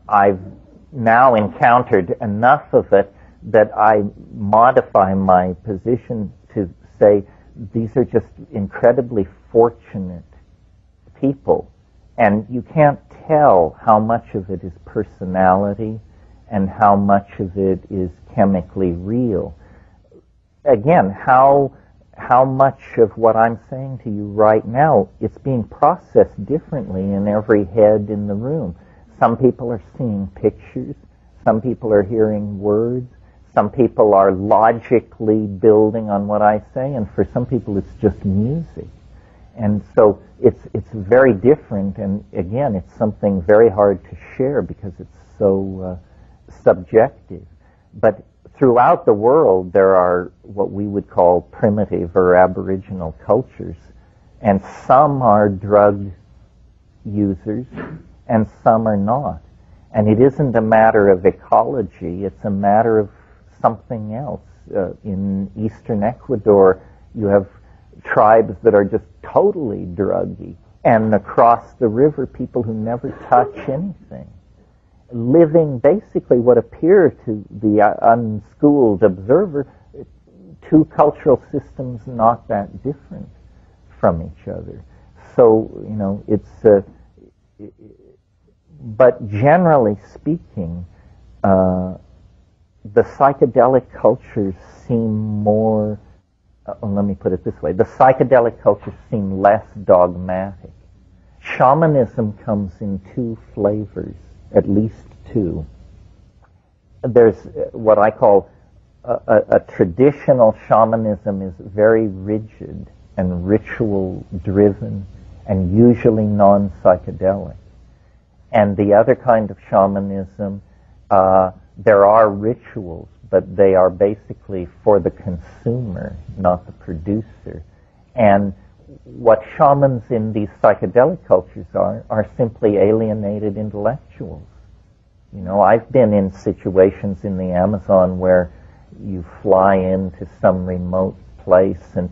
I've now encountered enough of it that I modify my position to say these are just incredibly fortunate people. And you can't tell how much of it is personality and how much of it is chemically real. Again, how much of what I'm saying to you right now, it's being processed differently in every head in the room. Some people are seeing pictures, some people are hearing words, some people are logically building on what I say, and for some people it's just music. And so it's very different, and again, it's something very hard to share because it's so subjective. But throughout the world, there are what we would call primitive or aboriginal cultures, and some are drug users, and some are not. And it isn't a matter of ecology, it's a matter of something else. In eastern Ecuador, you have tribes that are just totally druggy, and across the river, people who never touch anything, living basically what appear to the unschooled observer, two cultural systems not that different from each other. So, it's but generally speaking, the psychedelic cultures seem more, let me put it this way, the psychedelic cultures seem less dogmatic. Shamanism comes in two flavors, at least two. There's what I call a traditional shamanism is very rigid and ritual-driven and usually non-psychedelic. And the other kind of shamanism, there are rituals, but they are basically for the consumer, not the producer. And what shamans in these psychedelic cultures are simply alienated intellectuals. I've been in situations in the Amazon where you fly into some remote place and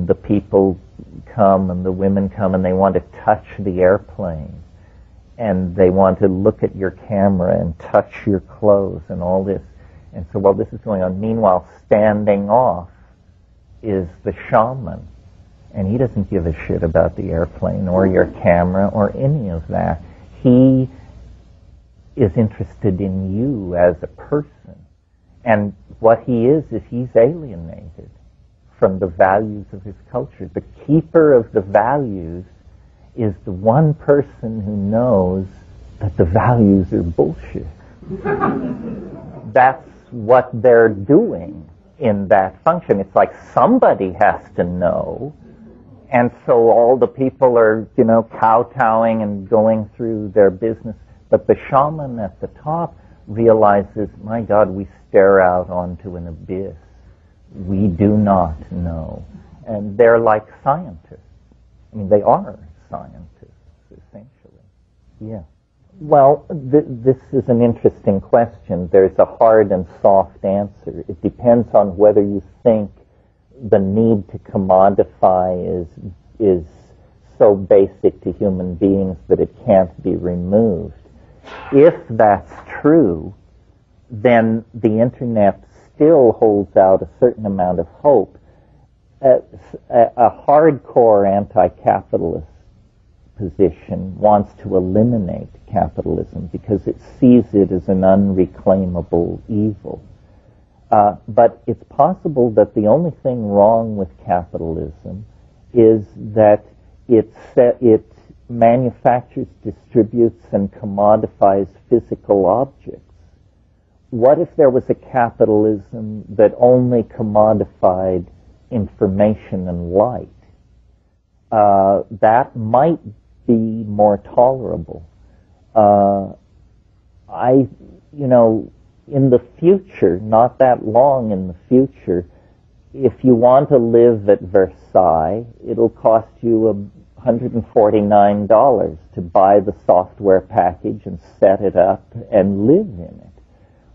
the people come and the women come and they want to touch the airplane. And they want to look at your camera and touch your clothes and all this. And so while this is going on, meanwhile, standing off is the shaman. And he doesn't give a shit about the airplane or your camera or any of that. He is interested in you as a person. And what he is he's alienated from the values of his culture. The keeper of the values is the one person who knows that the values are bullshit. That's what they're doing in that function. It's like somebody has to know, and so all the people are, kowtowing and going through their business. But the shaman at the top realizes, my God, we stare out onto an abyss. We do not know. And they're like scientists. I mean, they are scientists, essentially. Yeah. Well, this is an interesting question. There's a hard and soft answer. It depends on whether you think the need to commodify is so basic to human beings that it can't be removed. If that's true, then the Internet still holds out a certain amount of hope. A hardcore anti-capitalist position wants to eliminate capitalism because it sees it as an unreclaimable evil. But it's possible that the only thing wrong with capitalism is that it manufactures, distributes, and commodifies physical objects. What if there was a capitalism that only commodified information and light? That might be more tolerable. In the future, not that long in the future, if you want to live at Versailles, it'll cost you $149 to buy the software package and set it up and live in it.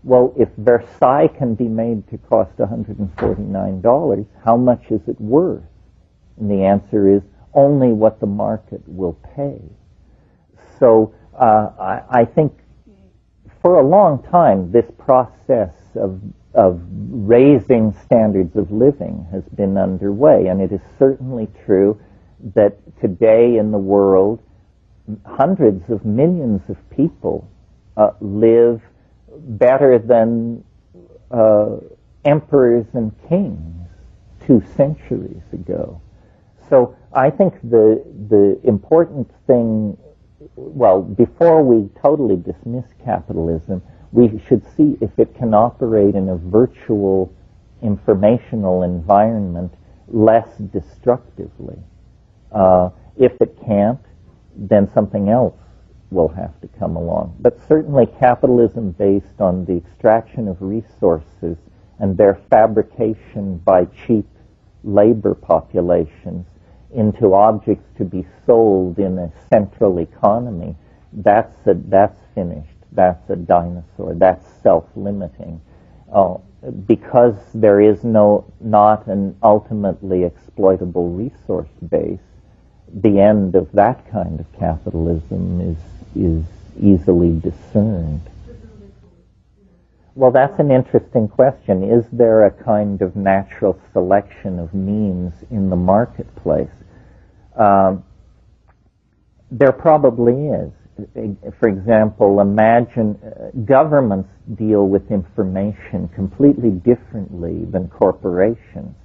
Well, if Versailles can be made to cost $149, how much is it worth? And the answer is only what the market will pay. So I think for a long time, this process of raising standards of living has been underway, and it is certainly true that today in the world, hundreds of millions of people live better than emperors and kings 2 centuries ago. So I think the important thing, well, before we totally dismiss capitalism, we should see if it can operate in a virtual informational environment less destructively. If it can't, then something else will have to come along. But certainly capitalism based on the extraction of resources and their fabrication by cheap labor populations into objects to be sold in a central economy, that's finished. That's a dinosaur. That's self-limiting. Because there is not an ultimately exploitable resource base, the end of that kind of capitalism is easily discerned. Well, that's an interesting question. Is there a kind of natural selection of means in the marketplace? There probably is. For example, imagine governments deal with information completely differently than corporations.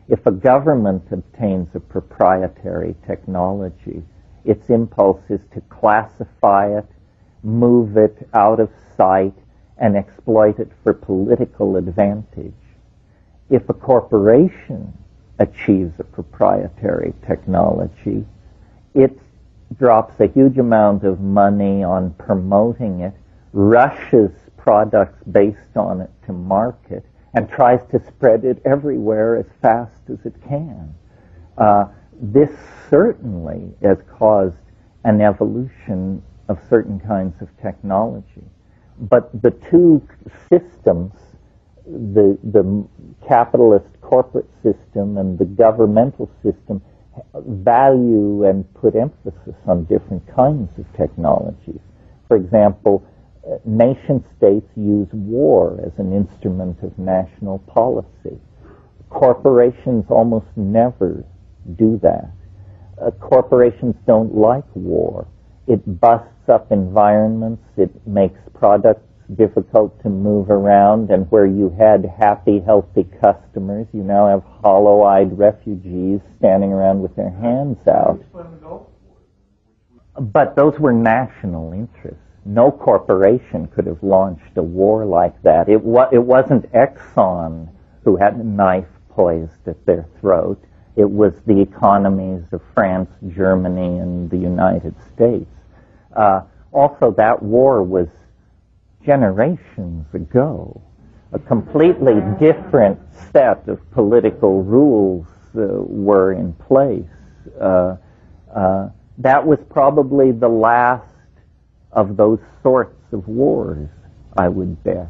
If a government obtains a proprietary technology, its impulse is to classify it, move it out of sight, and exploit it for political advantage. If a corporation achieves a proprietary technology, it drops a huge amount of money on promoting it, rushes products based on it to market, and tries to spread it everywhere as fast as it can. This certainly has caused an evolution of certain kinds of technology. But the two systems, the capitalist corporate system and the governmental system, value and put emphasis on different kinds of technologies. For example, nation-states use war as an instrument of national policy. Corporations almost never do that. Corporations don't like war. It busts up environments, it makes products difficult to move around, and where you had happy, healthy customers, you now have hollow-eyed refugees standing around with their hands out. But those were national interests. No corporation could have launched a war like that. It wasn't Exxon who had a knife poised at their throat. It was the economies of France, Germany, and the United States. Also, that war was generations ago. A completely different set of political rules were in place. That was probably the last of those sorts of wars, I would bet.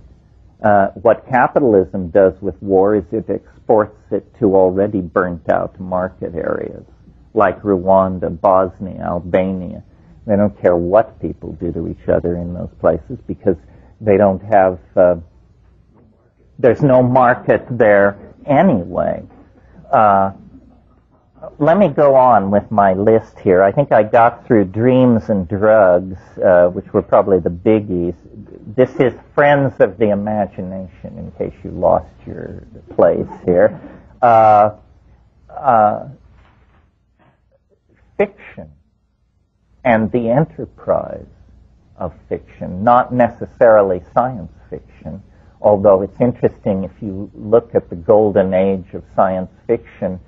What capitalism does with war is it exports it to already burnt out market areas, like Rwanda, Bosnia, Albania. They don't care what people do to each other in those places because they don't have, there's no market there anyway. Let me go on with my list here. I think I got through dreams and drugs, which were probably the biggies. This is Friends of the Imagination, in case you lost your place here. Fiction and the enterprise of fiction, not necessarily science fiction, although it's interesting if you look at the golden age of science fiction,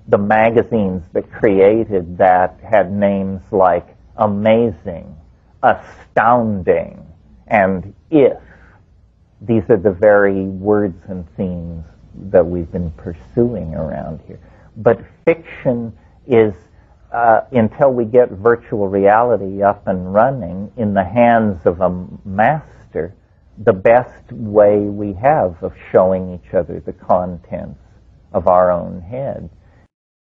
the magazines that created that had names like Amazing, Astounding, and If. These are the very words and themes that we've been pursuing around here. But fiction is, until we get virtual reality up and running in the hands of a master, the best way we have of showing each other the contents of our own head.